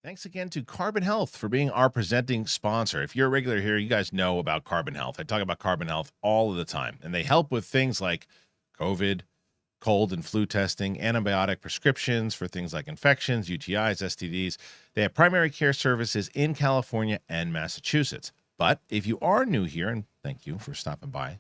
Thanks again to Carbon Health for being our presenting sponsor. If you're a regular here, you guys know about Carbon Health. I talk about Carbon Health all of the time, and they help with things like COVID, cold and flu testing, antibiotic prescriptions for things like infections, UTIs, STDs. They have primary care services in California and Massachusetts. But if you are new here, and thank you for stopping by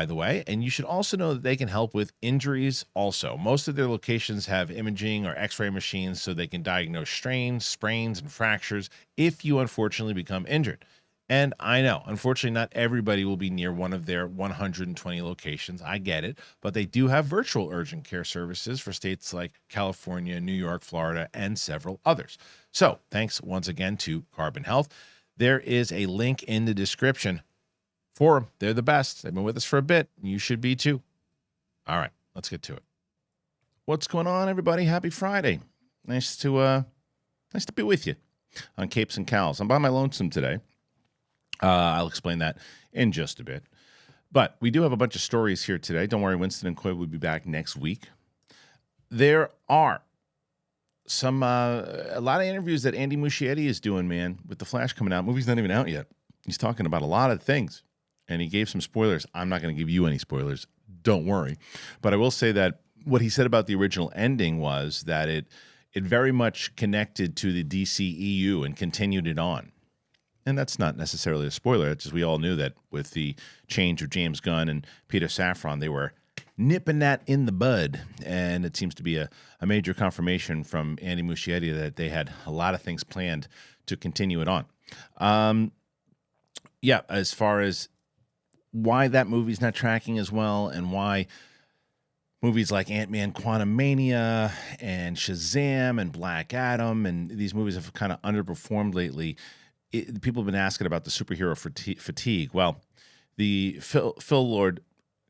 the way, and you should also know that they can help with injuries also. Most of their locations have imaging or x-ray machines so they can diagnose strains, sprains, and fractures if you unfortunately become injured. And I know, unfortunately, not everybody will be near one of their 120 locations. I get it. But they do have virtual urgent care services for states like California, New York, Florida, and several others. So thanks once again to Carbon Health. There is a link in the description for them. They're the best. They've been with us for a bit. You should be too. All right, let's get to it. What's going on, everybody? Happy Friday. Nice to be with you on Capes and Cows. I'm by my lonesome today. I'll explain that in just a bit. But we do have a bunch of stories here today. Don't worry, Winston and Coy will be back next week. There are a lot of interviews that Andy Muschietti is doing, man, with The Flash coming out. Movie's not even out yet. He's talking about a lot of things. And he gave some spoilers. I'm not going to give you any spoilers. Don't worry. But I will say that what he said about the original ending was that it very much connected to the DCEU and continued it on. And that's not necessarily a spoiler. It's just we all knew that with the change of James Gunn and Peter Safran, they were nipping that in the bud. And it seems to be a major confirmation from Andy Muschietti that they had a lot of things planned to continue it on. As far as why that movie's not tracking as well and why movies like Ant-Man Quantumania and Shazam and Black Adam and these movies have kind of underperformed lately. People have been asking about the superhero fatigue. Well, the Phil Lord,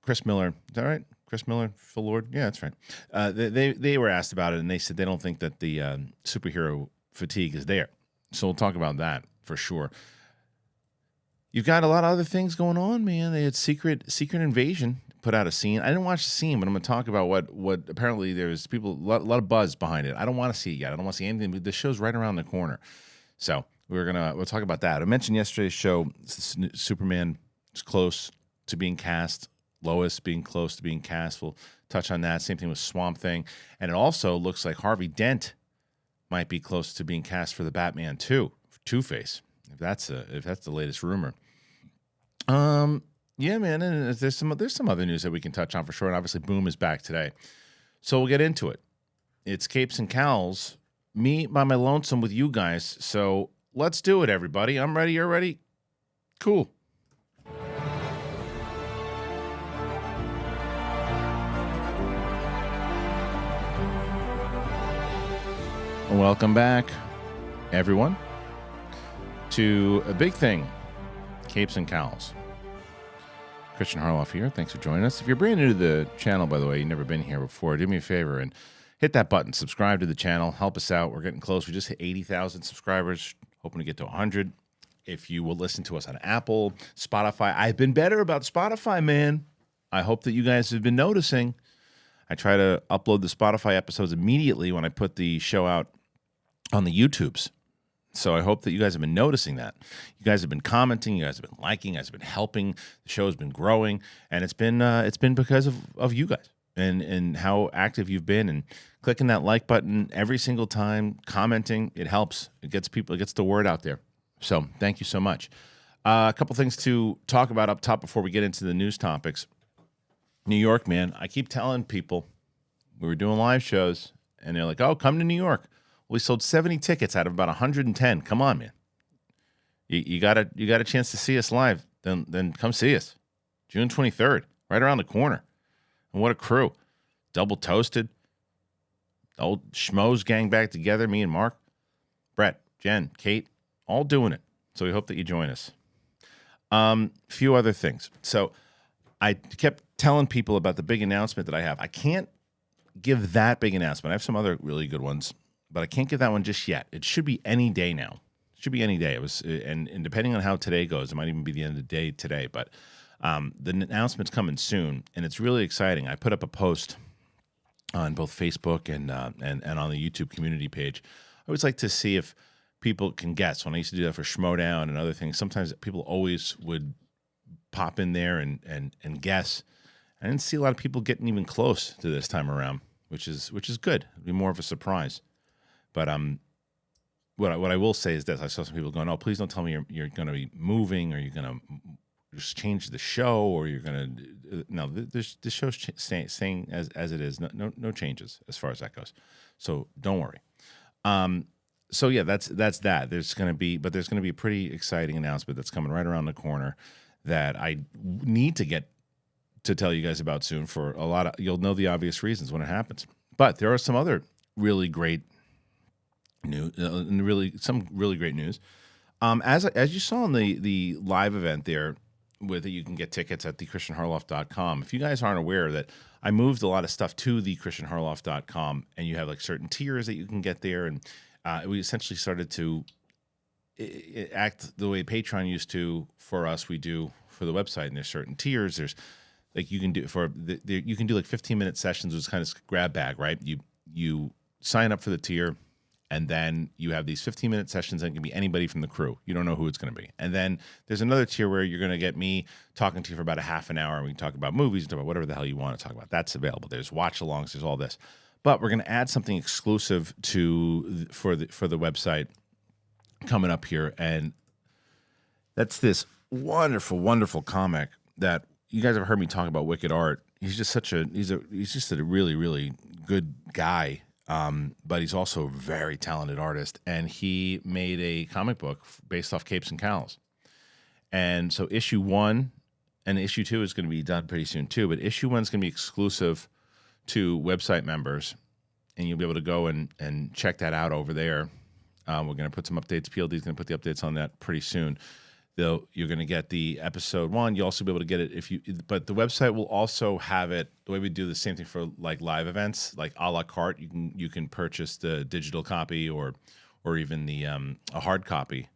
Chris Miller, is that right? Chris Miller, Phil Lord? Yeah, that's right. They were asked about it, and they said they don't think that the superhero fatigue is there. So we'll talk about that for sure. You've got a lot of other things going on, man. They had Secret Invasion put out a scene. I didn't watch the scene, but I'm going to talk about what apparently there's a lot of buzz behind it. I don't want to see it yet. I don't want to see anything. But the show's right around the corner. So we'll talk about that. I mentioned yesterday's show, Superman is close to being cast. Lois being close to being cast. We'll touch on that. Same thing with Swamp Thing. And it also looks like Harvey Dent might be close to being cast for the Batman 2, Two-Face. If that's the latest rumor. Yeah, man, and there's some other news that we can touch on for sure. And obviously, Boom is back today, so we'll get into it. It's Capes and Cowls, me by my lonesome with you guys. So let's do it, everybody. I'm ready. You're ready. Cool. Welcome back, everyone, to a big thing, Capes and Cowls. Kristian Harloff here. Thanks for joining us. If you're brand new to the channel, by the way, you've never been here before, do me a favor and hit that button. Subscribe to the channel. Help us out. We're getting close. We just hit 80,000 subscribers, hoping to get to 100. If you will listen to us on Apple, Spotify. I've been better about Spotify, man. I hope that you guys have been noticing. I try to upload the Spotify episodes immediately when I put the show out on the YouTubes. So I hope that you guys have been noticing that. You guys have been commenting, you guys have been liking, you guys have been helping. The show has been growing, and it's been because of you guys and how active you've been and clicking that like button every single time, commenting. It helps. It gets the word out there. So thank you so much. A couple things to talk about up top before we get into the news topics. New York, man. I keep telling people we were doing live shows, and they're like, "Oh, come to New York." We sold 70 tickets out of about 110. Come on, man. You got a chance to see us live. Then come see us. June 23rd, right around the corner. And what a crew. Double Toasted. The old schmoes gang back together, me and Mark. Brett, Jen, Kate, all doing it. So we hope that you join us. Few other things. So I kept telling people about the big announcement that I have. I can't give that big announcement. I have some other really good ones, but I can't give that one just yet. It should be any day now. It should be any day. It was, and depending on how today goes, it might even be the end of the day today. But the announcement's coming soon, and it's really exciting. I put up a post on both Facebook and on the YouTube community page. I always like to see if people can guess. When I used to do that for Schmodown and other things, sometimes people always would pop in there and guess. I didn't see a lot of people getting even close to this time around, which is good. It'd be more of a surprise. But what I will say is this: I saw some people going, "Oh, please don't tell me you're going to be moving, or you're going to just change the show, or you're going to." No, this show's staying as it is. No changes as far as that goes. So don't worry. So yeah, that's that. There's going to be a pretty exciting announcement that's coming right around the corner that I need to tell you guys about soon. For a lot of, you'll know the obvious reasons when it happens. But there are some other really great news, some really great news. As you saw in the live event there, with it, you can get tickets at thekristianharloff.com. If you guys aren't aware that I moved a lot of stuff to thekristianharloff.com, and you have like certain tiers that you can get there, and we essentially started to act the way Patreon used to for us. We do for the website, and there's certain tiers. There's like you can do you can do like 15-minute sessions, which is kind of grab bag, right? You sign up for the tier, and then you have these 15-minute sessions, and it can be anybody from the crew. You don't know who it's going to be. And then there's another tier where you're going to get me talking to you for about a half an hour, and we can talk about movies, talk about whatever the hell you want to talk about. That's available. There's watch-alongs. There's all this. But we're going to add something exclusive for the website coming up here, and that's this wonderful, wonderful comic that you guys have heard me talk about. Wicked Art. He's just a really, really good guy. But he's also a very talented artist, and he made a comic book based off Capes and Cowls. And so issue 1 and issue 2 is going to be done pretty soon too, but issue 1 is going to be exclusive to website members, and you'll be able to go and check that out over there. We're going to put some updates. PLD is going to put the updates on that pretty soon. You're going to get the episode 1. You'll also be able to get it but the website will also have it the way we do the same thing for like live events, like a la carte. You can purchase the digital copy or even the a hard copy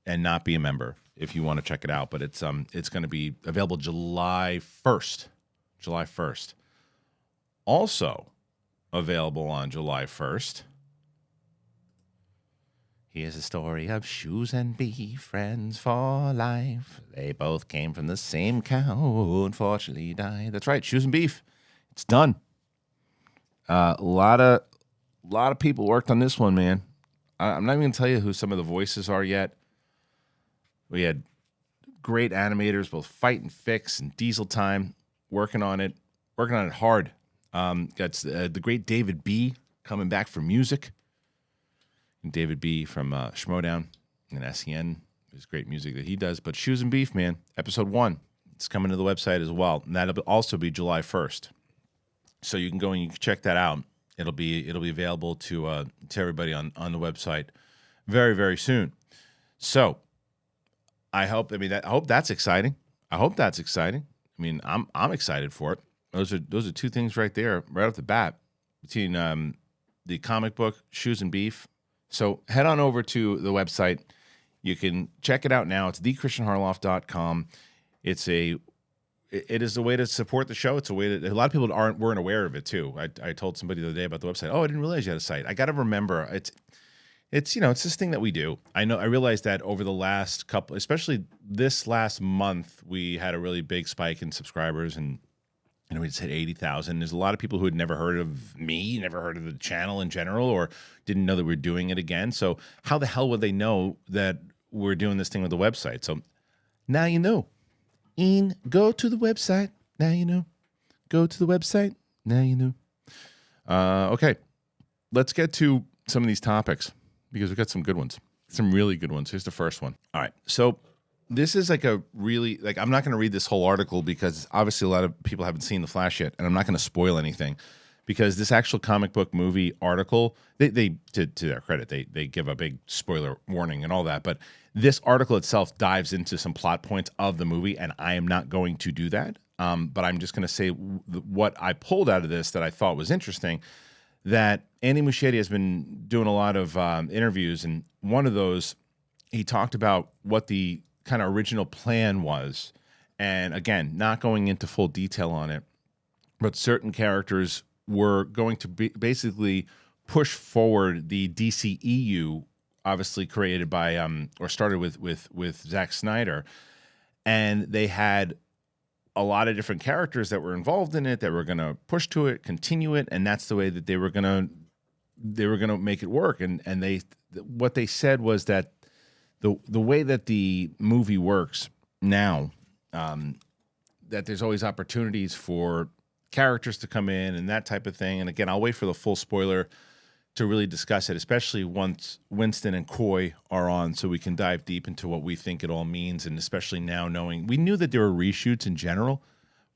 and not be a member if you want to check it out. But it's going to be available July 1st. July 1st. Also available on July 1st. Here's a story of Shoes and Beef, friends for life. They both came from the same cow who unfortunately died. That's right, Shoes and Beef. It's done. A lot of people worked on this one, man. I'm not even going to tell you who some of the voices are yet. We had great animators, both Fight and Fix and Diesel Time, working on it hard. Got the great David B. coming back for music. David B. from Schmodown and SEN. There's great music that he does. But Shoes and Beef, man, episode 1, it's coming to the website as well. And that'll also be July 1st. So you can go and you can check that out. It'll be available to everybody on the website very, very soon. So I hope that's exciting. I mean, I'm excited for it. Those are two things right there, right off the bat, between the comic book, Shoes and Beef. So head on over to the website. You can check it out now. It's thekristianharloff.com. It is a way to support the show. It's a way that a lot of people weren't aware of it too. I told somebody the other day about the website. Oh, I didn't realize you had a site. I got to remember it's this thing that we do. I realized that over the last couple, especially this last month, we had a really big spike in subscribers, and we just hit 80,000. There's a lot of people who had never heard of me, never heard of the channel in general, or didn't know that we're doing it again. So how the hell would they know that we're doing this thing with the website? So now you know. Go to the website. Now you know. Go to the website. Now you know. Okay. Let's get to some of these topics because we've got some good ones. Some really good ones. Here's the first one. All right. So this is I'm not going to read this whole article because obviously a lot of people haven't seen The Flash yet, and I'm not going to spoil anything because this actual comic book movie article, they to their credit, they give a big spoiler warning and all that, but this article itself dives into some plot points of the movie, and I am not going to do that. But I'm just going to say what I pulled out of this that I thought was interesting, that Andy Muschietti has been doing a lot of interviews, and one of those, he talked about what the kind of original plan was. And again, not going into full detail on it, but certain characters were going to basically push forward the DCEU obviously created by or started with Zack Snyder, and they had a lot of different characters that were involved in it that were going to push to it, continue it, and that's the way that they were going to make it work. And what they said was that the way that the movie works now, that there's always opportunities for characters to come in and that type of thing. And again, I'll wait for the full spoiler to really discuss it, especially once Winston and Coy are on, so we can dive deep into what we think it all means, and especially now knowing we knew that there were reshoots in general.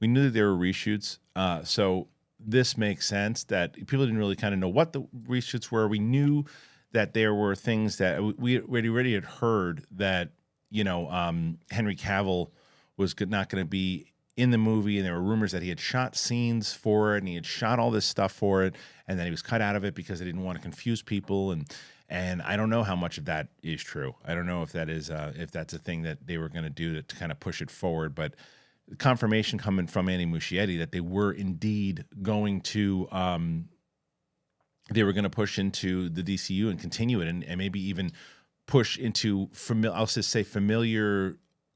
We knew that there were reshoots, so this makes sense that people didn't really kind of know what the reshoots were. We knew that there were things that we already had heard that, you know, Henry Cavill was not going to be in the movie, and there were rumors that he had shot scenes for it, and he had shot all this stuff for it, and then he was cut out of it because they didn't want to confuse people, and I don't know how much of that is true. I don't know if that is if that's a thing that they were going to do to kind of push it forward, but confirmation coming from Andy Muschietti that they were indeed going to push into the DCU and continue it, and maybe even push into I'll just say familiar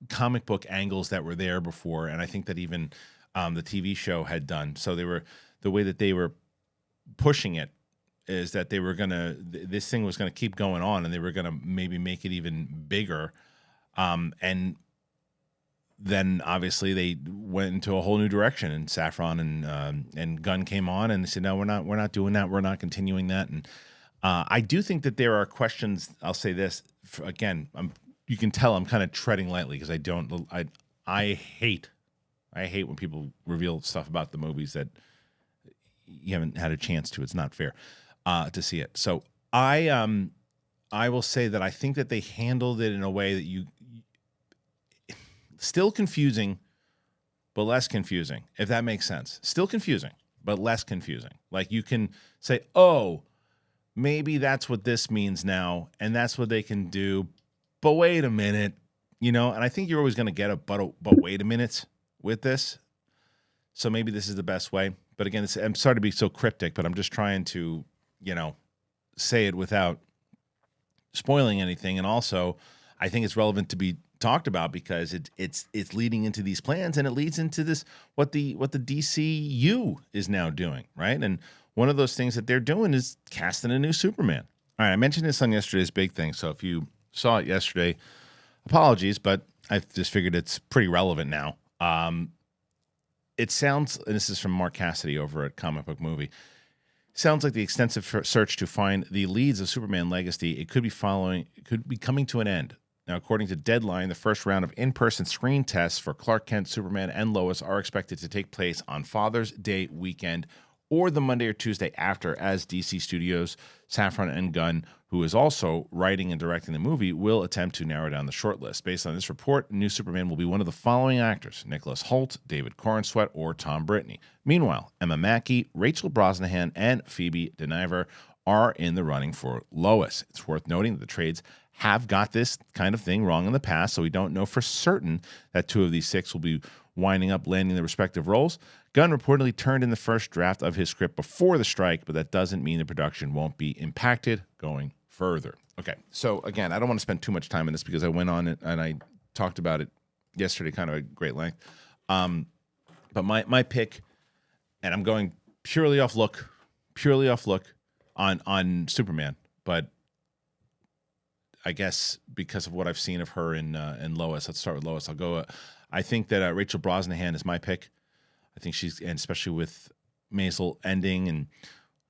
comic book angles that were there before, and I think that even the TV show had done. So the way that they were pushing it is that they were this thing was gonna keep going on, and they were gonna maybe make it even bigger. And then obviously they went into a whole new direction, and Safran and Gunn came on, and they said, no, we're not doing that. We're not continuing that. And I do think that there are questions. I'll say this again. You can tell I'm kind of treading lightly because I hate when people reveal stuff about the movies that you haven't had a chance to. It's not fair to see it. So I will say that I think that they handled it in a way that still confusing, but less confusing, if that makes sense. Still confusing, but less confusing. Like you can say, oh, maybe that's what this means now, and that's what they can do. But wait a minute, and I think you're always going to get a but wait a minute with this. So maybe this is the best way. But again, I'm sorry to be so cryptic, but I'm just trying to, say it without spoiling anything. And also, I think it's relevant to be talked about because it's leading into these plans, and it leads into this what the DCEU is now doing, right? And one of those things that they're doing is casting a new Superman. All right, I mentioned this on yesterday's big thing, so if you saw it yesterday, apologies, but I just figured it's pretty relevant now. It sounds, and this is from Mark Cassidy over at Comic Book Movie, sounds like the extensive search to find the leads of Superman Legacy, it could be coming to an end. Now, according to Deadline, the first round of in-person screen tests for Clark Kent, Superman, and Lois are expected to take place on Father's Day weekend or the Monday or Tuesday after, as DC Studios, Safran and Gunn, who is also writing and directing the movie, will attempt to narrow down the shortlist. Based on this report, new Superman will be one of the following actors: Nicholas Hoult, David Corenswet, or Tom Brittney. Meanwhile, Emma Mackey, Rachel Brosnahan, and Phoebe Dynevor are in the running for Lois. It's worth noting that the trades have got this kind of thing wrong in the past, so we don't know for certain that two of these six will be winding up landing their respective roles. Gunn reportedly turned in the first draft of his script before the strike, but that doesn't mean the production won't be impacted going further. Okay, so again, I don't want to spend too much time on this because I went on it and I talked about it yesterday kind of at great length. But my pick, and I'm going purely off look on Superman, but I guess because of what I've seen of her in Lois, let's start with Lois. I'll go. I think that Rachel Brosnahan is my pick. I think and especially with Maisel ending and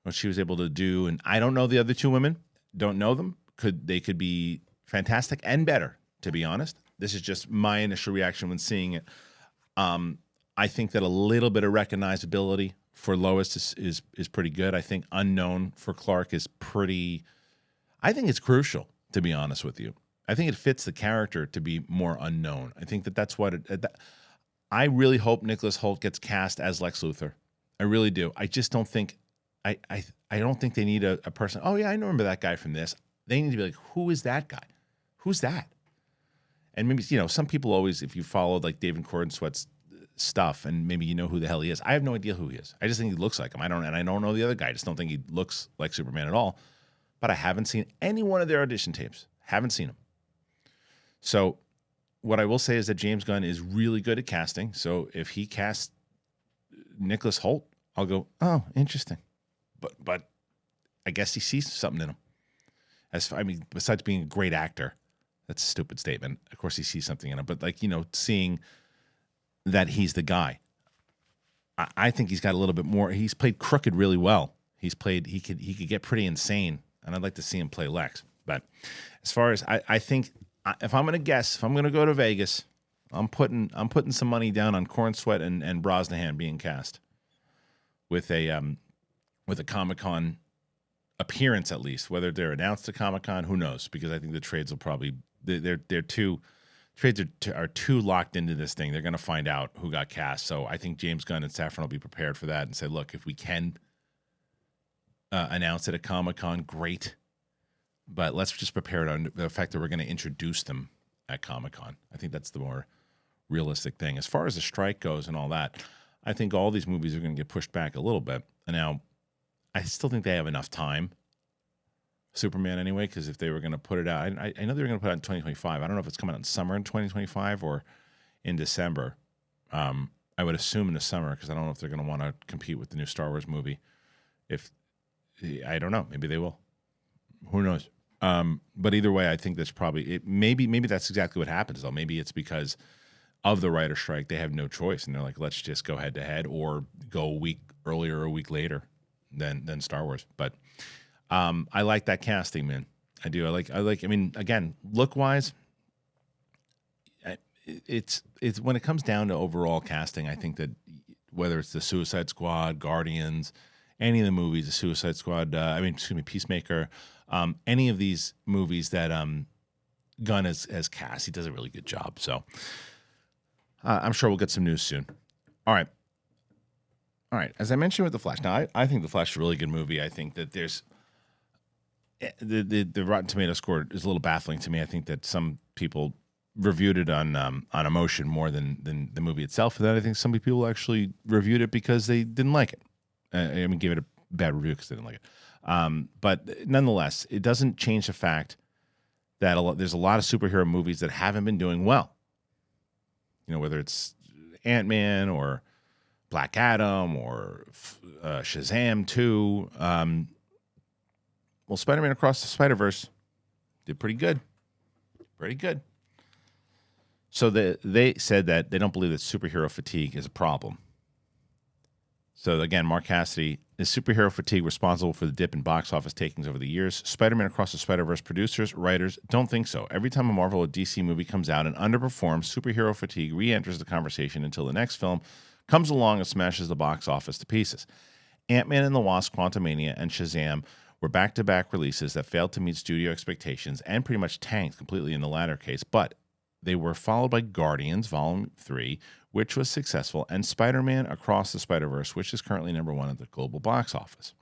what she was able to do. And I don't know the other two women. Don't know them. They could be fantastic and better, to be honest. This is just my initial reaction when seeing it. I think that a little bit of recognizability for Lois is pretty good. I think unknown for Clark is pretty. I think it's crucial, to be honest with you. I think it fits the character to be more unknown. I think that's what I really hope Nicholas Hoult gets cast as Lex Luthor. I really do. I just don't think I don't think they need a person. Oh yeah, I remember that guy from this. They need to be like, who is that guy? Who's that? And maybe some people always, if you followed like David Corenswet's stuff, and maybe you know who the hell he is. I have no idea who he is. I just think he looks like him. I don't know the other guy. I just don't think he looks like Superman at all. but I haven't seen any one of their audition tapes. Haven't seen them. So what I will say is that James Gunn is really good at casting. So if he casts Nicholas Hoult, I'll go, oh, interesting. But I guess he sees something in him. Besides being a great actor, that's a stupid statement. Of course, he sees something in him. But seeing that he's the guy, I think he's got a little bit more. He's played Crooked really well. He could get pretty insane, and I'd like to see him play Lex. But as far as I think, if I'm going to guess, if I'm going to go to Vegas, I'm putting some money down on Corn Sweat and Brosnahan being cast with a Comic-Con appearance, at least. Whether they're announced at Comic-Con, who knows? Because I think the trades will probably trades are too locked into this thing. They're going to find out who got cast. So I think James Gunn and Safran will be prepared for that and say, look, if we can announce it at Comic-Con, great. But let's just prepare it on the fact that we're going to introduce them at Comic-Con. I think that's the more realistic thing. As far as the strike goes and all that, I think all these movies are going to get pushed back a little bit. And now, I still think they have enough time, Superman anyway, because if they were going to put it out, I know they were going to put it out in 2025. I don't know if it's coming out in summer in 2025 or in December. I would assume in the summer, because I don't know if they're going to want to compete with the new Star Wars movie. I don't know. Maybe they will. Who knows? But either way, I think that's probably it. Maybe that's exactly what happens, though. Maybe it's because of the writer strike, they have no choice, and they're like, let's just go head to head or go a week earlier or a week later than Star Wars. But I like that casting, man. I do. I like. I mean, again, look wise, it's when it comes down to overall casting, I think that whether it's the Suicide Squad, Guardians, any of the movies, the Suicide Squad, Peacemaker, any of these movies that Gunn has cast, he does a really good job. So I'm sure we'll get some news soon. All right. As I mentioned with The Flash, now I think The Flash is a really good movie. I think that there's the Rotten Tomatoes score is a little baffling to me. I think that some people reviewed it on emotion more than the movie itself. And then I think some people actually reviewed it because they didn't like it. Gave it a bad review because they didn't like it. But nonetheless, it doesn't change the fact that there's a lot of superhero movies that haven't been doing well. Whether it's Ant-Man or Black Adam or Shazam 2. Spider-Man Across the Spiderverse did pretty good. Pretty good. So they said that they don't believe that superhero fatigue is a problem. So again, Mark Cassidy, is superhero fatigue responsible for the dip in box office takings over the years? Spider-Man Across the Spider-Verse producers, writers don't think so. Every time a Marvel or DC movie comes out and underperforms, superhero fatigue re-enters the conversation until the next film comes along and smashes the box office to pieces. Ant-Man and the Wasp: Quantumania and Shazam were back-to-back releases that failed to meet studio expectations and pretty much tanked completely in the latter case, but they were followed by Guardians Volume 3, which was successful, and Spider-Man Across the Spiderverse, which is currently #1 at the global box office.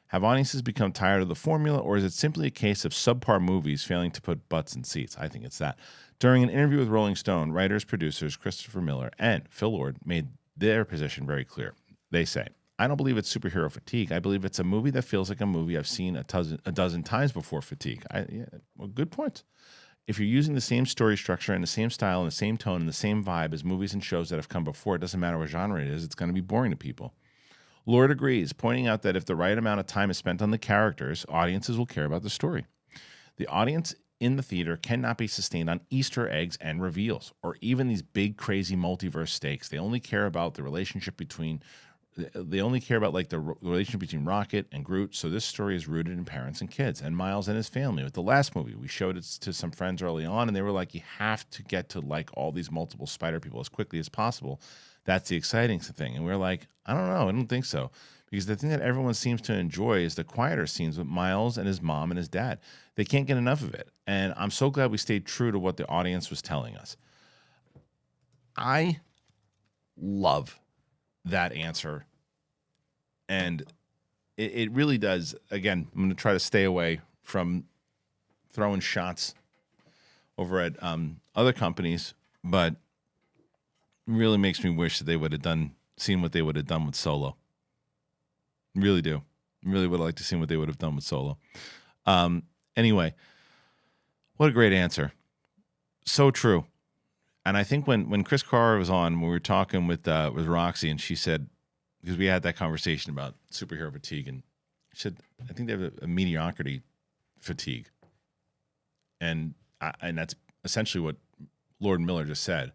Have audiences become tired of the formula, or is it simply a case of subpar movies failing to put butts in seats? I think it's that. During an interview with Rolling Stone, writers, producers Christopher Miller and Phil Lord made their position very clear. They say, I don't believe it's superhero fatigue. I believe it's a movie that feels like a movie I've seen a dozen times before fatigue. Good point. If you're using the same story structure and the same style and the same tone and the same vibe as movies and shows that have come before, it doesn't matter what genre it is, it's going to be boring to people. Lord agrees, pointing out that if the right amount of time is spent on the characters, audiences will care about the story. The audience in the theater cannot be sustained on Easter eggs and reveals, or even these big, crazy multiverse stakes. They only care about the relationship between the relationship between Rocket and Groot. So this story is rooted in parents and kids and Miles and his family. With the last movie, we showed it to some friends early on, and they were like, you have to get to like all these multiple spider people as quickly as possible. That's the exciting thing. And we're like, I don't know. I don't think so. Because the thing that everyone seems to enjoy is the quieter scenes with Miles and his mom and his dad. They can't get enough of it. And I'm so glad we stayed true to what the audience was telling us. I love that answer. And it really does. Again, I'm going to try to stay away from throwing shots over at other companies, but it really makes me wish that they would have seen what they would have done with Solo. Really do. Really would like to see what they would have done with Solo. Anyway, what a great answer. So true. And I think when Chris Carr was on, when we were talking with Roxy, and she said, because we had that conversation about superhero fatigue, and she said, I think they have a mediocrity fatigue. And that's essentially what Lord Miller just said.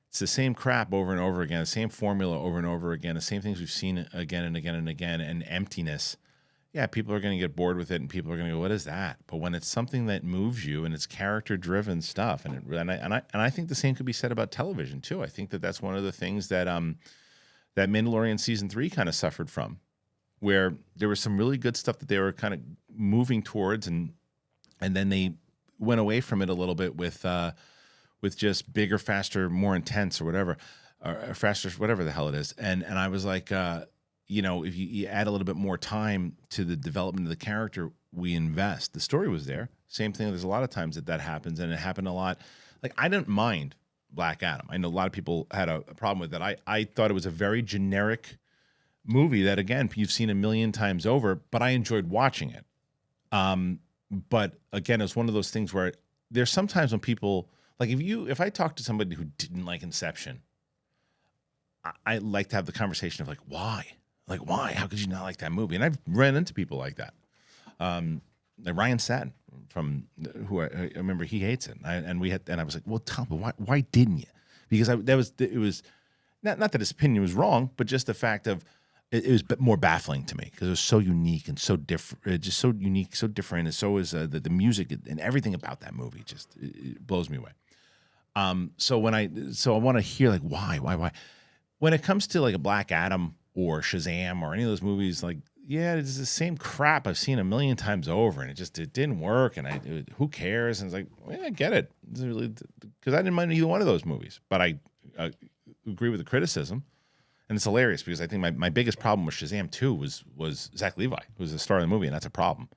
It's the same crap over and over again, the same formula over and over again, the same things we've seen again and again and again, and emptiness. Yeah, people are going to get bored with it, and people are going to go, "What is that?" But when it's something that moves you and it's character-driven stuff, and I think the same could be said about television too. I think that's one of the things that that Mandalorian season 3 kind of suffered from, where there was some really good stuff that they were kind of moving towards, and then they went away from it a little bit with just bigger, faster, more intense, or whatever, or faster, whatever the hell it is. And I was like, if you add a little bit more time to the development of the character, we invest. The story was there. Same thing. There's a lot of times that happens, and it happened a lot. Like, I didn't mind Black Adam. I know a lot of people had a problem with that. I thought it was a very generic movie that, again, you've seen a million times over, but I enjoyed watching it. But again, it's one of those things where there's sometimes when people, like, if I talk to somebody who didn't like Inception, I like to have the conversation of, like, why? Like, why? How could you not like that movie? And I've ran into people like that. Like Ryan Satin, from who I remember, he hates it. And I was like, well, Tom, but why didn't you? Because it was not that his opinion was wrong, but just the fact of it was more baffling to me because it was so unique and so different, just so unique, so different. And so is the music and everything about that movie just it blows me away. So I want to hear, like, why? When it comes to like a Black Adam or Shazam or any of those movies, like, yeah, it's the same crap I've seen a million times over, and it didn't work, and who cares? And it's like, yeah, I get it, because I didn't mind either one of those movies, but I agree with the criticism, and it's hilarious because I think my biggest problem with Shazam 2 was Zach Levi, who was the star of the movie, and that's a problem.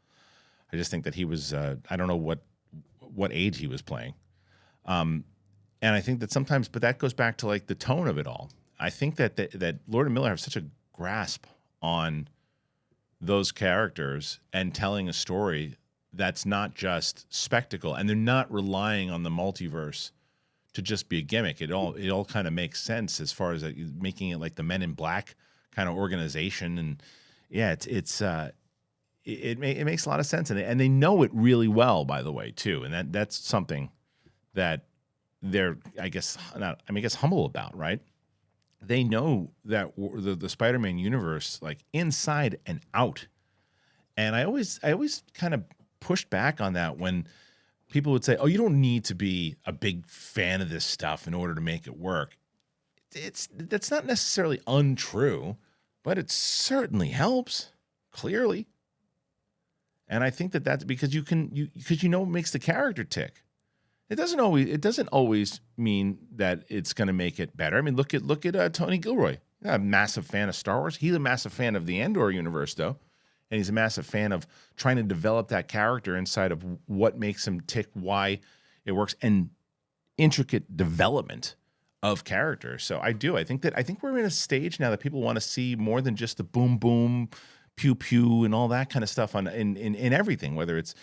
I just think that he was I don't know what age he was playing, and I think that sometimes, but that goes back to like the tone of it all. I think that Lord and Miller have such a grasp on those characters and telling a story that's not just spectacle, and they're not relying on the multiverse to just be a gimmick. It all kind of makes sense as far as making it like the Men in Black kind of organization, and yeah, it makes a lot of sense, and they know it really well, by the way, too, and that's something that they're I guess humble about, right? They know that the Spider-Man universe, like, inside and out. And I always kind of pushed back on that when people would say, oh, you don't need to be a big fan of this stuff in order to make it work. That's not necessarily untrue, but it certainly helps, clearly. And I think that's because because you know what makes the character tick. It doesn't always mean that it's going to make it better. I mean, look at Tony Gilroy. I'm a massive fan of Star Wars. He's a massive fan of the Andor universe, though, and he's a massive fan of trying to develop that character inside of what makes him tick, why it works, and intricate development of character. So I think we're in a stage now that people want to see more than just the boom boom, pew pew, and all that kind of stuff in everything, whether it's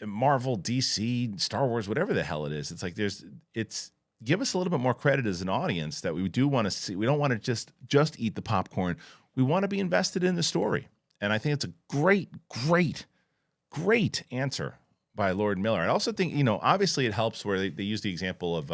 Marvel, DC, Star Wars, whatever the hell it is. It's like give us a little bit more credit as an audience that we do want to see. We don't want to just eat the popcorn. We want to be invested in the story. And I think it's a great, great, great answer by Lord Miller. I also think, obviously it helps where they use the example of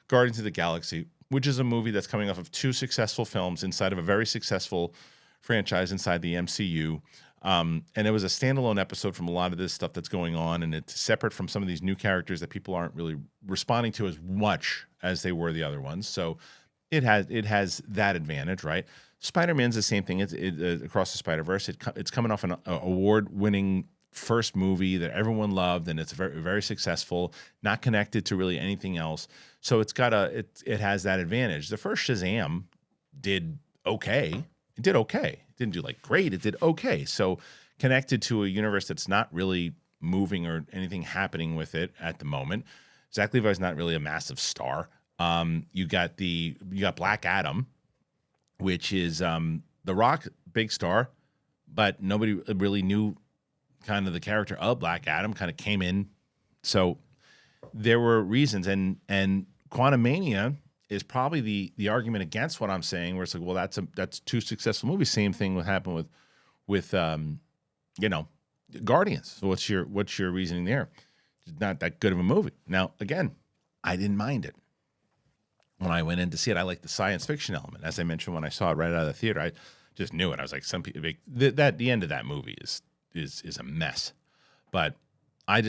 Guardians of the Galaxy, which is a movie that's coming off of 2 successful films inside of a very successful franchise inside the MCU. And it was a standalone episode from a lot of this stuff that's going on, and it's separate from some of these new characters that people aren't really responding to as much as they were the other ones. So it has that advantage, right? Spider-Man's the same thing. It's Across the Spiderverse. It's coming off an award-winning first movie that everyone loved, and it's very, very successful, not connected to really anything else. So it has that advantage. The first Shazam did okay. It did okay. It didn't do like great. It did okay. So connected to a universe that's not really moving or anything happening with it at the moment. Zach Levi's not really a massive star. You got Black Adam, which is The Rock, big star, but nobody really knew kind of the character of Black Adam. Kind of came in, so there were reasons, and Quantumania is probably the argument against what I'm saying, where it's like, well, that's two successful movies. Same thing would happen with Guardians. So what's your reasoning there? It's not that good of a movie. Now, again, I didn't mind it when I went in to see it. I like the science fiction element, as I mentioned when I saw it right out of the theater. I just knew it. I was like, some people, the end of that movie is a mess, but I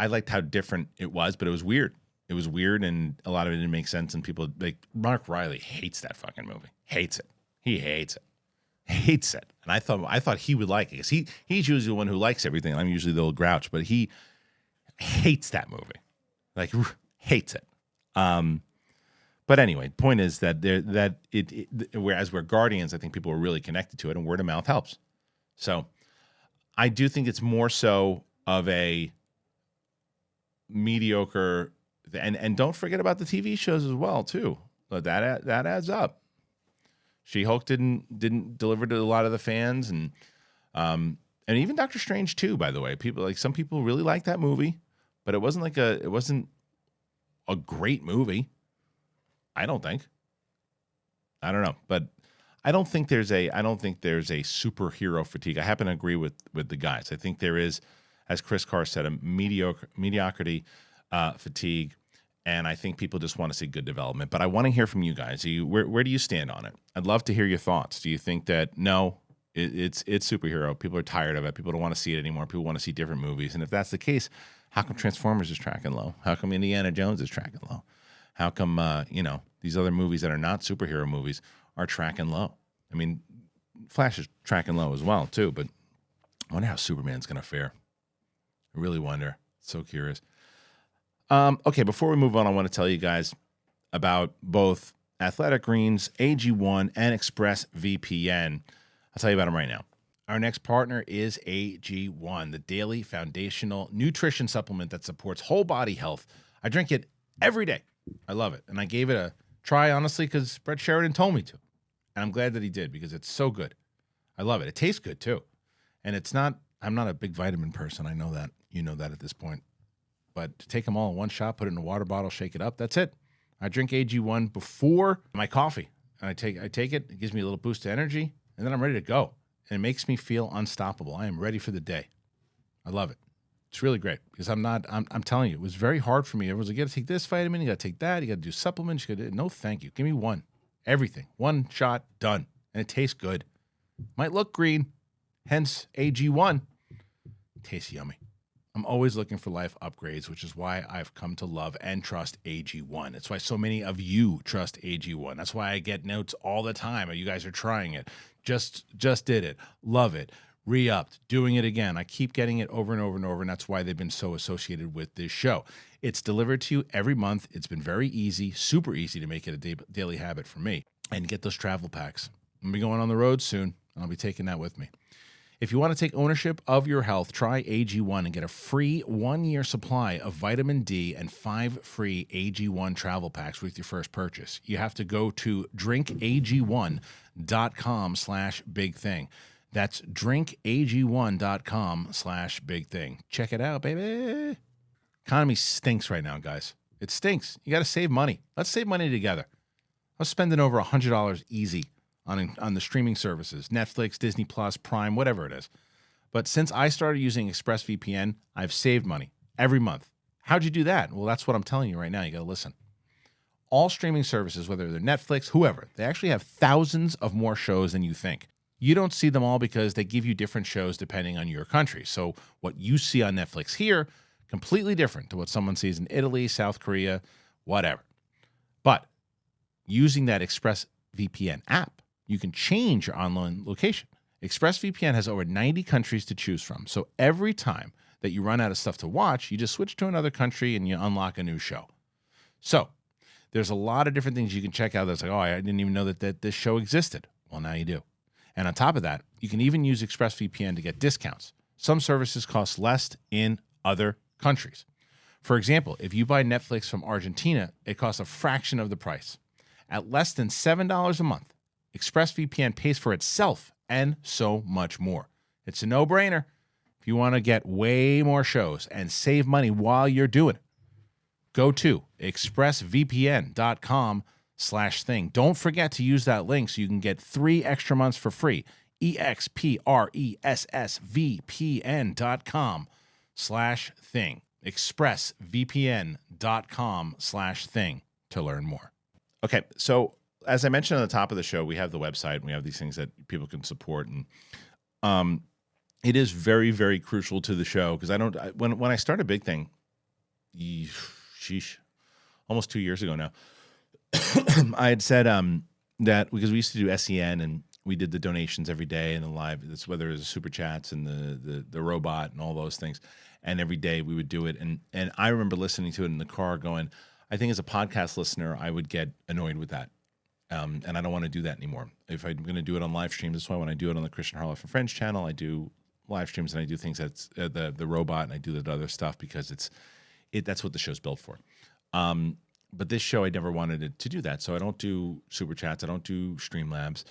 liked how different it was, but it was weird. It was weird, and a lot of it didn't make sense. And people like Mark Riley hates that fucking movie. Hates it. He hates it. And I thought he would like it, because he's usually the one who likes everything. I'm usually the old grouch, but he hates that movie. Like, hates it. But anyway, point is that whereas we're Guardians, I think people are really connected to it, and word of mouth helps. So I do think it's more so of a mediocre, and don't forget about the TV shows as well too. But that adds up. She-Hulk didn't deliver to a lot of the fans, and even Doctor Strange too. By the way, some people really like that movie, but it wasn't a great movie. I don't think. I don't know, but I don't think there's a superhero fatigue. I happen to agree with the guys. I think there is, as Chris Carr said, a mediocrity fatigue, and I think people just want to see good development. But I want to hear from you guys. Where do you stand on it? I'd love to hear your thoughts. Do you think that no, it's superhero? People are tired of it. People don't want to see it anymore. People want to see different movies. And if that's the case, how come Transformers is tracking low? How come Indiana Jones is tracking low? How come these other movies that are not superhero movies are tracking low? I mean, Flash is tracking low as well too. But I wonder how Superman's going to fare. I really wonder. So curious. Okay, before we move on, I want to tell you guys about both Athletic Greens, AG1, and EXPRESSVPN. I'll tell you about them right now. Our next partner is AG1, the daily foundational nutrition supplement that supports whole body health. I drink it every day. I love it. And I gave it a try, honestly, because Brett Sheridan told me to. And I'm glad that he did, because it's so good. I love it. It tastes good, too. And I'm not a big vitamin person. I know that. You know that at this point. But to take them all in one shot, put it in a water bottle, shake it up, that's it. I drink AG1 before my coffee. And I take it. It gives me a little boost of energy. And then I'm ready to go. And it makes me feel unstoppable. I am ready for the day. I love it. It's really great, because I'm telling you, it was very hard for me. Everyone's like, you got to take this vitamin, you got to take that, you got to do supplements. No, thank you. Give me one. Everything. One shot, done. And it tastes good. Might look green, hence AG1. It tastes yummy. I'm always looking for life upgrades, which is why I've come to love and trust AG1. That's why so many of you trust AG1. That's why I get notes all the time. You guys are trying it. Just did it. Love it. Re-upped, doing it again. I keep getting it over and over and over, and that's why they've been so associated with this show. It's delivered to you every month. It's been very easy, super easy to make it a daily habit for me. And get those travel packs. I'm going to be going on the road soon, and I'll be taking that with me. If you want to take ownership of your health, try AG1 and get a free 1-year supply of vitamin D and 5 free AG1 travel packs with your first purchase. You have to go to drinkag1.com/bigthing. That's drinkag1.com/bigthing. Check it out, baby. Economy stinks right now, guys. It stinks. You got to save money. Let's save money together. I was spending over $100 easy on the streaming services, Netflix, Disney Plus, Prime, whatever it is. But since I started using EXPRESSVPN, I've saved money every month. How'd you do that? Well, that's what I'm telling you right now. You got to listen. All streaming services, whether they're Netflix, whoever, they actually have thousands of more shows than you think. You don't see them all because they give you different shows depending on your country. So what you see on Netflix here, completely different to what someone sees in Italy, South Korea, whatever. But using that EXPRESSVPN app, you can change your online location. EXPRESSVPN has over 90 countries to choose from. So every time that you run out of stuff to watch, you just switch to another country and you unlock a new show. So there's a lot of different things you can check out that's like, oh, I didn't even know that this show existed. Well, now you do. And on top of that, you can even use EXPRESSVPN to get discounts. Some services cost less in other countries. For example, if you buy Netflix from Argentina, it costs a fraction of the price. At less than $7 a month, EXPRESSVPN pays for itself and so much more. It's a no-brainer. If you want to get way more shows and save money while you're doing it, go to expressvpn.com/thing. Don't forget to use that link so you can get 3 extra months for free. expressvpn.com/thing. expressvpn.com/thing to learn more. Okay, so as I mentioned on the top of the show, we have the website and we have these things that people can support, and it is very, very crucial to the show because when I started Big Thing, almost 2 years ago now, I had said that because we used to do SEN and we did the donations every day and the live, that's whether it was the super chats and the robot and all those things, and every day we would do it, and I remember listening to it in the car going, I think as a podcast listener I would get annoyed with that, and I don't want to do that anymore. If I'm going to do it on live streams, that's why when I do it on the Kristian Harloff and Friends channel, I do live streams and I do things that's the robot and I do that other stuff because that's what the show's built for. But this show, I never wanted it to do that. So I don't do super chats. I don't do Streamlabs,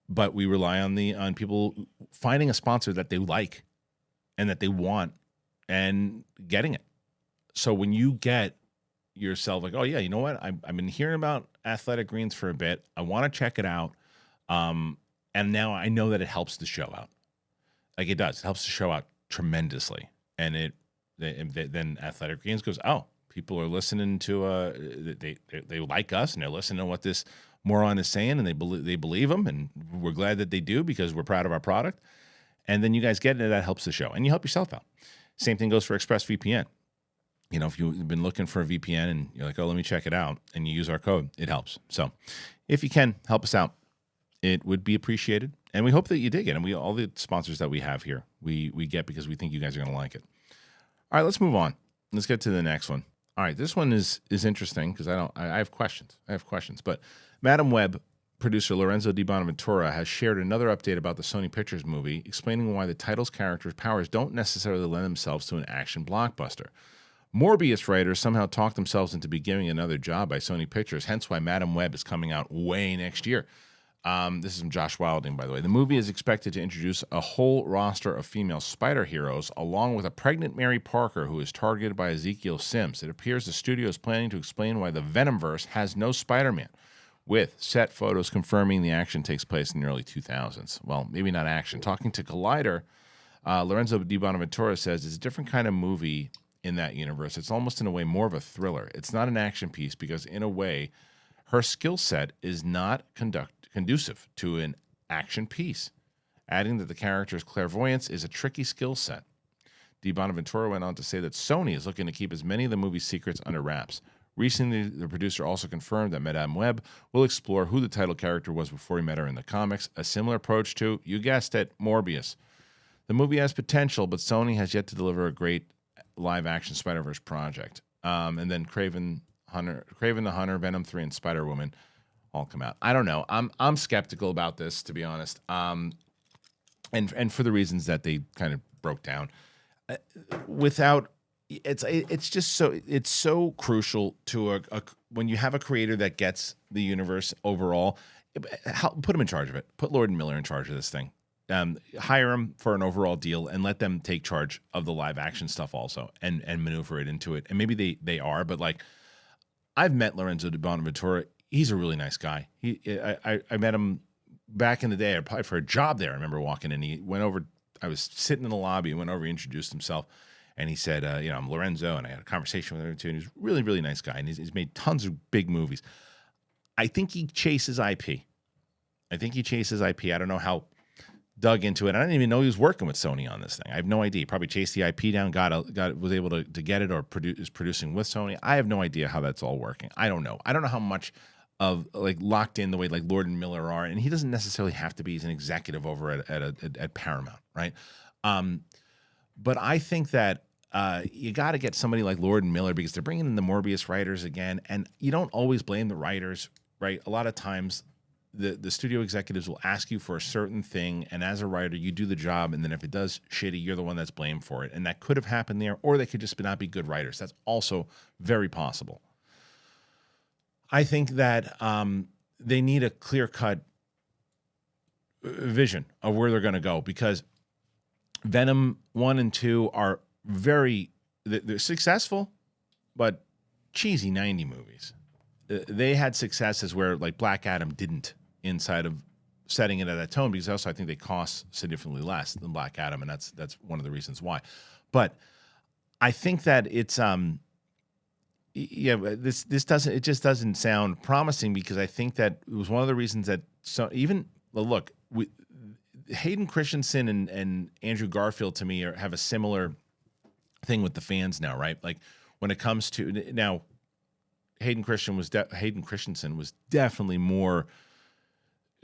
but we rely on people finding a sponsor that they like and that they want and getting it. So when you get yourself like, oh yeah, you know what? I've been hearing about Athletic Greens for a bit. I want to check it out. And now I know that it helps the show out. Like it does. It helps the show out tremendously. And then Athletic Greens goes, oh, people are listening to they like us and they're listening to what this moron is saying and they believe him, and we're glad that they do because we're proud of our product. And then you guys get it, that helps the show, and you help yourself out. Same thing goes for ExpressVPN. You know, if you've been looking for a VPN and you're like, oh, let me check it out, and you use our code, it helps. So if you can help us out, it would be appreciated. And we hope that you dig it. And all the sponsors that we have here, we get because we think you guys are going to like it. All right, let's move on. Let's get to the next one. All right, this one is interesting because I have questions. But Madam Web producer Lorenzo Di Bonaventura has shared another update about the Sony Pictures movie, explaining why the title's characters' powers don't necessarily lend themselves to an action blockbuster. Morbius writers somehow talked themselves into beginning another job by Sony Pictures, hence why Madam Web is coming out way next year. This is from Josh Wilding, by the way. The movie is expected to introduce a whole roster of female spider heroes, along with a pregnant Mary Parker who is targeted by Ezekiel Sims. It appears the studio is planning to explain why the Venomverse has no Spider-Man, with set photos confirming the action takes place in the early 2000s. Well, maybe not action. Talking to Collider, Lorenzo Di Bonaventura says it's a different kind of movie in that universe. It's almost in a way more of a thriller. It's not an action piece because in a way, her skill set is not conducive to an action piece, adding that the character's clairvoyance is a tricky skill set. Di Bonaventura went on to say that Sony is looking to keep as many of the movie's secrets under wraps. Recently, the producer also confirmed that Madame Web will explore who the title character was before he met her in the comics, a similar approach to, you guessed it, Morbius. The movie has potential, but Sony has yet to deliver a great live-action Spider-Verse project. And then Kraven the Hunter, Venom 3, and Spider-Woman all come out. I don't know. I'm skeptical about this, to be honest. And for the reasons that they kind of broke down. It's just so crucial to when you have a creator that gets the universe overall. Put him in charge of it. Put Lord and Miller in charge of this thing. Hire them for an overall deal and let them take charge of the live action stuff also and maneuver it into it. And maybe they are, but like I've met Lorenzo Di Bonaventura. He's a really nice guy. I met him back in the day. I applied for a job there. I remember walking in. He went over. I was sitting in the lobby. He went over. He introduced himself, and he said, "I'm Lorenzo." And I had a conversation with him too. And he's a really, really nice guy. And he's made tons of big movies. I think he chases IP. I don't know how dug into it. I didn't even know he was working with Sony on this thing. I have no idea. He probably chased the IP down. Was able to get it, or is producing with Sony. I have no idea how that's all working. I don't know. I don't know how much of like locked in the way like Lord and Miller are, and he doesn't necessarily have to be. He's an executive over at Paramount, right? But I think that you got to get somebody like Lord and Miller because they're bringing in the Morbius writers again, and you don't always blame the writers, right? A lot of times the studio executives will ask you for a certain thing, and as a writer, you do the job, and then if it does shitty, you're the one that's blamed for it. And that could have happened there, or they could just not be good writers. That's also very possible. I think that they need a clear-cut vision of where they're going to go, because Venom 1 and 2 are they're successful, but cheesy 90 movies. They had successes where like Black Adam didn't, inside of setting it at that tone, because also I think they cost significantly less than Black Adam, and that's one of the reasons why. But I think that it's this just doesn't sound promising, because I think that it was one of the reasons that Hayden Christensen and Andrew Garfield to me have a similar thing with the fans now, right? Like when it comes to now, Hayden Christensen was definitely more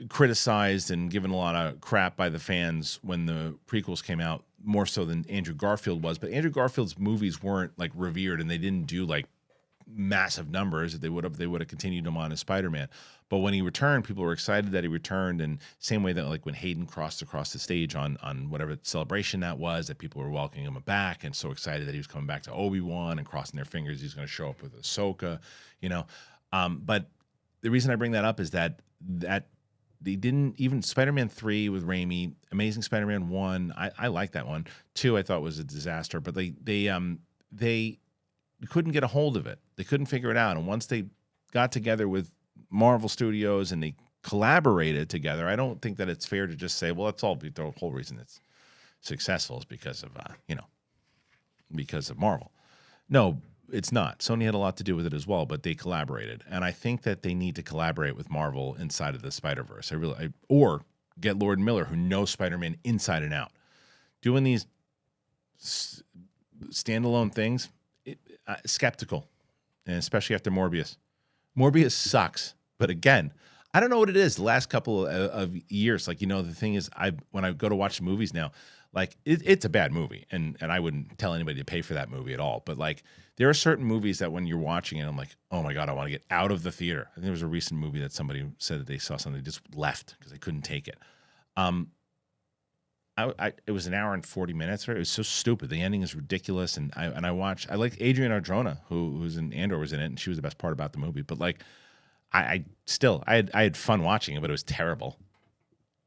criticized and given a lot of crap by the fans when the prequels came out, more so than Andrew Garfield was. But Andrew Garfield's movies weren't like revered, and they didn't do like massive numbers. They would have continued him on as Spider-Man. But when he returned, people were excited that he returned, and same way that like when Hayden crossed across the stage on whatever celebration that was, that people were welcoming him back and so excited that he was coming back to Obi-Wan and crossing their fingers he's going to show up with Ahsoka, But the reason I bring that up is that they didn't, even Spider-Man 3 with Raimi, Amazing Spider-Man 1, I like that one. 2 I thought was a disaster, but they couldn't get a hold of it. They couldn't figure it out. And once they got together with Marvel Studios and they collaborated together, I don't think that it's fair to just say, well, that's all. The whole reason it's successful is because of Marvel. No, it's not. Sony had a lot to do with it as well, but they collaborated. And I think that they need to collaborate with Marvel inside of the Spider-Verse. Or get Lord Miller, who knows Spider-Man inside and out. Doing these standalone things, skeptical, and especially after Morbius. Morbius sucks, but again, I don't know what it is. The last couple of years, like, the thing is, when I go to watch movies now, like it's a bad movie, and I wouldn't tell anybody to pay for that movie at all. But like, there are certain movies that when you're watching it, I'm like, oh my god, I want to get out of the theater. I think there was a recent movie that somebody said that they saw something, they just left because they couldn't take it. It was an hour and 40 minutes. Right? It was so stupid. The ending is ridiculous, and I like Adrian Ardrona, who's in Andor, was in it, and she was the best part about the movie. But like, I had fun watching it, but it was terrible.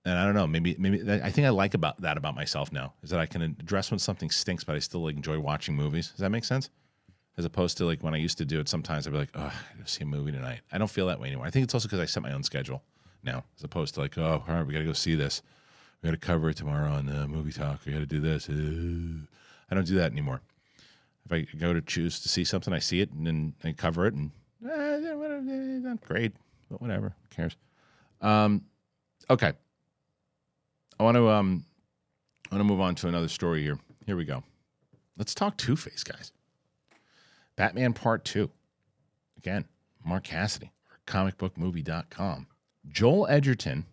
And I don't know, maybe I think I like about myself now, is that I can address when something stinks, but I still like enjoy watching movies. Does that make sense? As opposed to like when I used to do it, sometimes I'd be like, oh, I gotta see a movie tonight. I don't feel that way anymore. I think it's also because I set my own schedule now, as opposed to like, oh, all right, we gotta go see this. We got to cover it tomorrow on Movie Talk. We got to do this. I don't do that anymore. If I go to choose to see something, I see it and then I cover it, and not great, but whatever. Who cares? Okay. I want to move on to another story here. Here we go. Let's talk Two-Face, guys. Batman Part 2. Again, Mark Cassidy for comicbookmovie.com. Joel Edgerton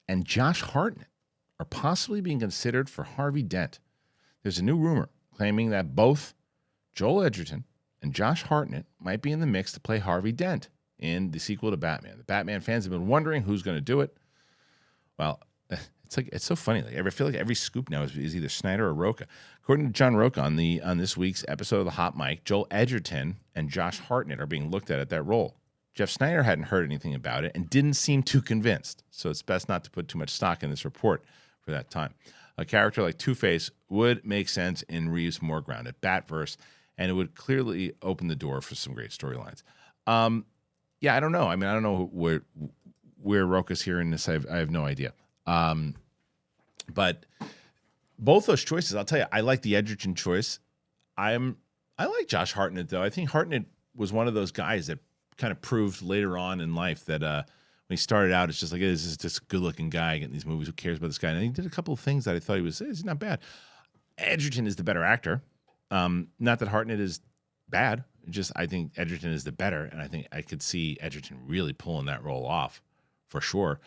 and Josh Hartnett are possibly being considered for Harvey Dent. There's a new rumor claiming that both Joel Edgerton and Josh Hartnett might be in the mix to play Harvey Dent in the sequel to Batman. The Batman fans have been wondering who's going to do it. Well, it's so funny. Like, I feel like every scoop now is either Snyder or Roca. According to John Roca on this week's episode of the Hot Mic, Joel Edgerton and Josh Hartnett are being looked at that role. Jeff Snyder hadn't heard anything about it and didn't seem too convinced, so it's best not to put too much stock in this report for that time. A character like Two-Face would make sense in Reeves' more grounded Batverse, and it would clearly open the door for some great storylines. Yeah, I don't know. I mean, I don't know where Roca's hearing this. I have no idea. But both those choices, I'll tell you, I like the Edgerton choice. I like Josh Hartnett, though. I think Hartnett was one of those guys that kind of proved later on in life that when he started out, it's just like, this is just a good-looking guy getting these movies. Who cares about this guy? And he did a couple of things that I thought he's not bad. Edgerton is the better actor. Not that Hartnett is bad. Just I think Edgerton is the better, and I think I could see Edgerton really pulling that role off for sure.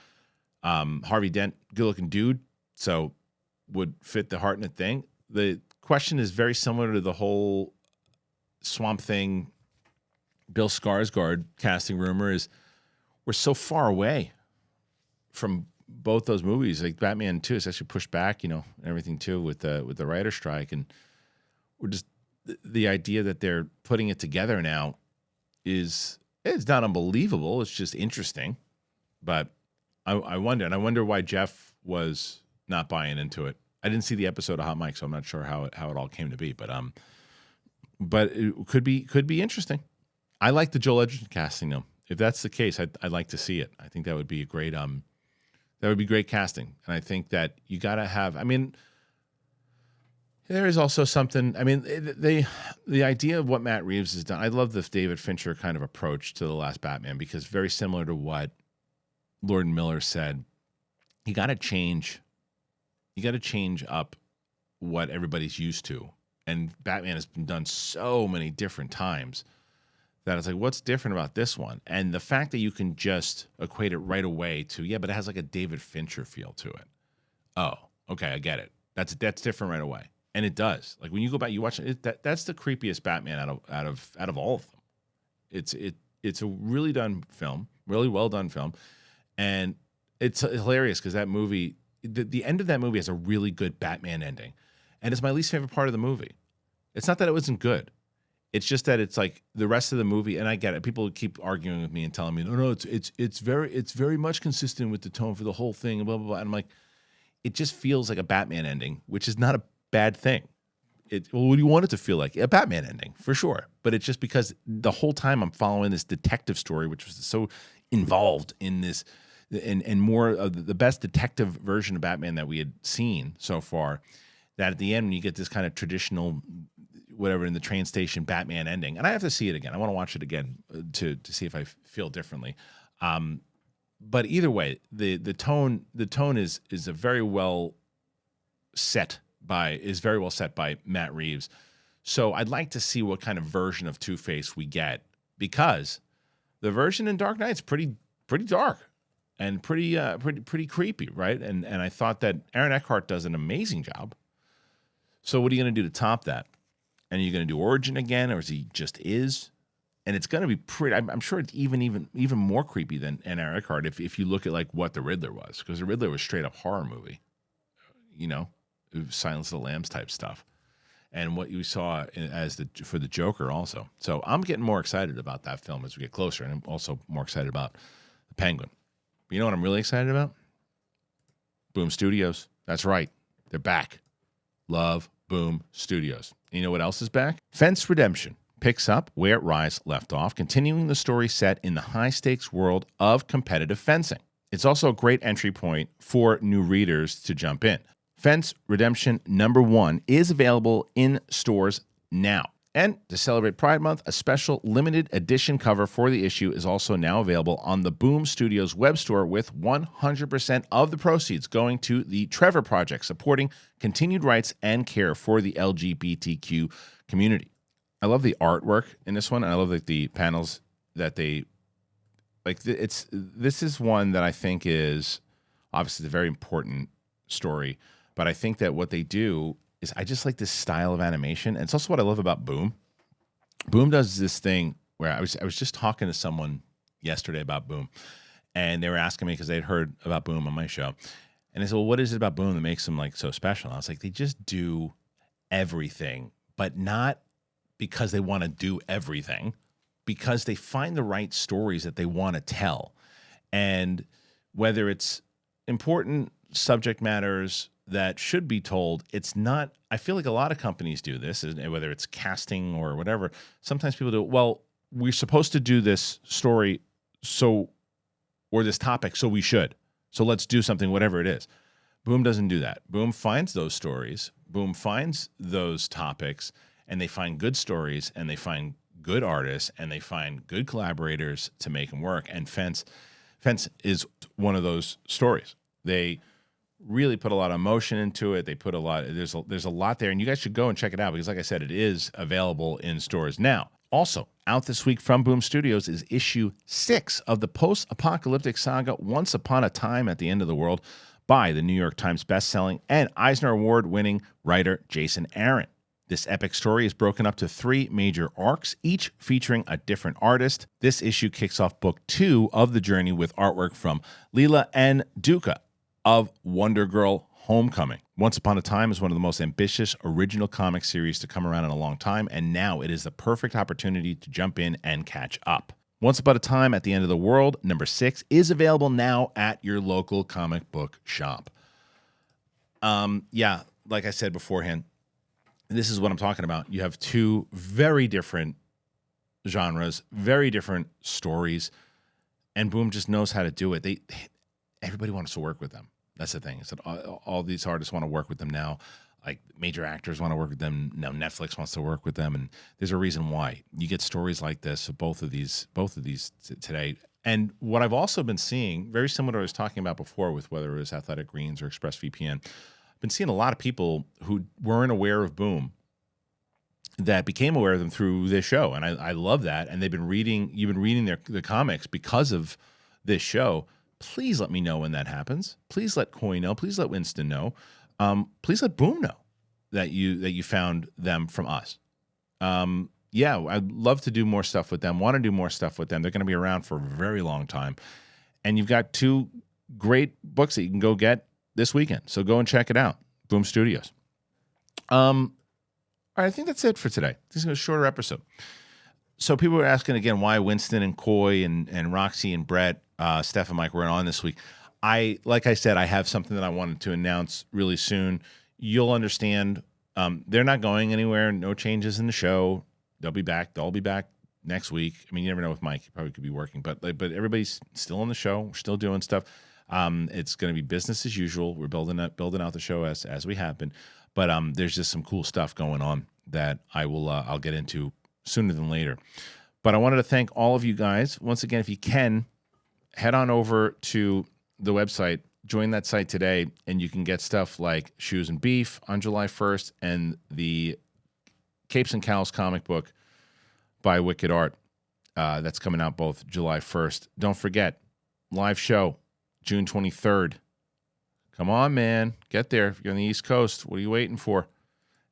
Harvey Dent, good-looking dude, so would fit the Hartnett thing. The question is very similar to the whole Swamp Thing, Bill Skarsgård casting rumor. Is we're so far away from both those movies. Like Batman 2 is actually pushed back, and everything too with the writer's strike, and we're just the idea that they're putting it together now it's not unbelievable. It's just interesting, but I wonder why Jeff was not buying into it. I didn't see the episode of Hot Mike, so I'm not sure how it all came to be. But it could be interesting. I like the Joel Edgerton casting though. If that's the case, I'd like to see it. I think that would be a great great casting. And I think that you got to have. I mean, there is also something. I mean, the idea of what Matt Reeves has done. I love the David Fincher kind of approach to the last Batman because very similar to what Lord and Miller said. You got to change up what everybody's used to. And Batman has been done so many different times that it's like, what's different about this one? And the fact that you can just equate it right away to, yeah, but it has like a David Fincher feel to it. Oh, okay, I get it. That's different right away. And it does. Like when you go back, you watch it, that's the creepiest Batman out of all of them. It's a really done film, really well done film. And it's hilarious because that movie, the end of that movie has a really good Batman ending. And it's my least favorite part of the movie. It's not that it wasn't good. It's just that it's like the rest of the movie, and I get it. People keep arguing with me and telling me, no, it's very much consistent with the tone for the whole thing, and blah, blah, blah. And I'm like, it just feels like a Batman ending, which is not a bad thing. Well, what do you want it to feel like? A Batman ending, for sure. But it's just because the whole time I'm following this detective story, which was so involved in this, and more of the best detective version of Batman that we had seen so far, that at the end, when you get this kind of traditional, whatever, in the train station Batman ending, and I have to see it again. I want to watch it again to see if I feel differently. But either way, the tone is a very well set by Matt Reeves. So I'd like to see what kind of version of Two-Face we get, because the version in Dark Knight's pretty dark and pretty creepy, right? And I thought that Aaron Eckhart does an amazing job. So what are you going to do to top that? And are you going to do Origin again, or is he just is? And it's going to be pretty. I'm sure it's even more creepy than Aaron Eckhart if you look at like what the Riddler was, because the Riddler was straight up horror movie, Silence of the Lambs type stuff, and what you saw for the Joker also. So I'm getting more excited about that film as we get closer, and I'm also more excited about the Penguin. But you know what I'm really excited about? Boom Studios. That's right, they're back. Love Boom Studios. And you know what else is back? Fence Redemption picks up where Rise left off, continuing the story set in the high-stakes world of competitive fencing. It's also a great entry point for new readers to jump in. Fence Redemption #1 is available in stores now. And to celebrate Pride Month, a special limited edition cover for the issue is also now available on the Boom Studios web store, with 100% of the proceeds going to the Trevor Project, supporting continued rights and care for the LGBTQ community. I love the artwork in this one, and I love the panels that they like. This is one that I think is obviously a very important story, but I think that what they do is, I just like this style of animation. And it's also what I love about Boom. Boom does this thing where I was just talking to someone yesterday about Boom, and they were asking me because they'd heard about Boom on my show. And they said, well, what is it about Boom that makes them like so special? And I was like, they just do everything, but not because they want to do everything, because they find the right stories that they want to tell. And whether it's important subject matters that should be told, it's not. I feel like a lot of companies do this, whether it's casting or whatever. Sometimes people do, well, we're supposed to do this story, or this topic, so we should. So let's do something, whatever it is. Boom doesn't do that. Boom finds those stories. Boom finds those topics, and they find good stories, and they find good artists, and they find good collaborators to make them work. And Fence is one of those stories. They really put a lot of emotion into it. They put a lot. There's a lot there, and you guys should go and check it out, because, like I said, it is available in stores now. Also, out this week from Boom Studios is issue 6 of the post-apocalyptic saga Once Upon a Time at the End of the World by the New York Times bestselling and Eisner Award-winning writer Jason Aaron. This epic story is broken up to 3 major arcs, each featuring a different artist. This issue kicks off book 2 of the journey with artwork from Leela N. Duca of Wonder Girl Homecoming. Once Upon a Time is one of the most ambitious original comic series to come around in a long time, and now it is the perfect opportunity to jump in and catch up. Once Upon a Time at the End of the World, number 6, is available now at your local comic book shop. Yeah, like I said beforehand, this is what I'm talking about. You have two very different genres, very different stories, and Boom just knows how to do it. Everybody wants to work with them. That's the thing. Is that all these artists want to work with them now. Like major actors want to work with them now. Netflix wants to work with them, and there's a reason why. You get stories like this of both of these today. And what I've also been seeing, very similar to what I was talking about before, with whether it was Athletic Greens or EXPRESSVPN, I've been seeing a lot of people who weren't aware of Boom that became aware of them through this show, and I love that. And you've been reading the comics because of this show. Please let me know when that happens. Please let Coy know. Please let Winston know. Please let Boom know that you found them from us. Yeah, I'd love to do more stuff with them. Want to do more stuff with them. They're going to be around for a very long time. And you've got 2 great books that you can go get this weekend. So go and check it out. Boom Studios. All right, I think that's it for today. This is a shorter episode. So people were asking again why Winston and Coy and Roxy and Brett, Steph and Mike weren't on this week. Like I said, I have something that I wanted to announce really soon. You'll understand. They're not going anywhere. No changes in the show. They'll be back. They'll be back next week. I mean, you never know with Mike. He probably could be working, but everybody's still on the show. We're still doing stuff. It's going to be business as usual. We're building out the show as we have been. But there's just some cool stuff going on that I'll get into sooner than later. But I wanted to thank all of you guys once again. If you can, head on over to the website, join that site today, and you can get stuff like Shoes and Beef on July 1st and the Capes and Cows comic book by Wicked Art. That's coming out both July 1st. Don't forget, live show, June 23rd. Come on, man. Get there. If you're on the East Coast, what are you waiting for?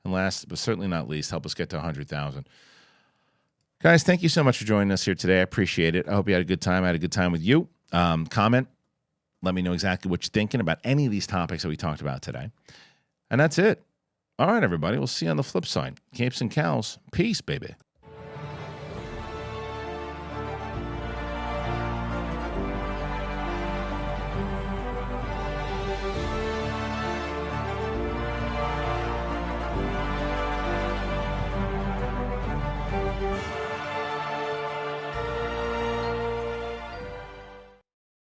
And last, but certainly not least, help us get to 100,000. Guys, thank you so much for joining us here today. I appreciate it. I hope you had a good time. I had a good time with you. Comment. Let me know exactly what you're thinking about any of these topics that we talked about today. And that's it. All right, everybody. We'll see you on the flip side. Capes and Cows. Peace, baby.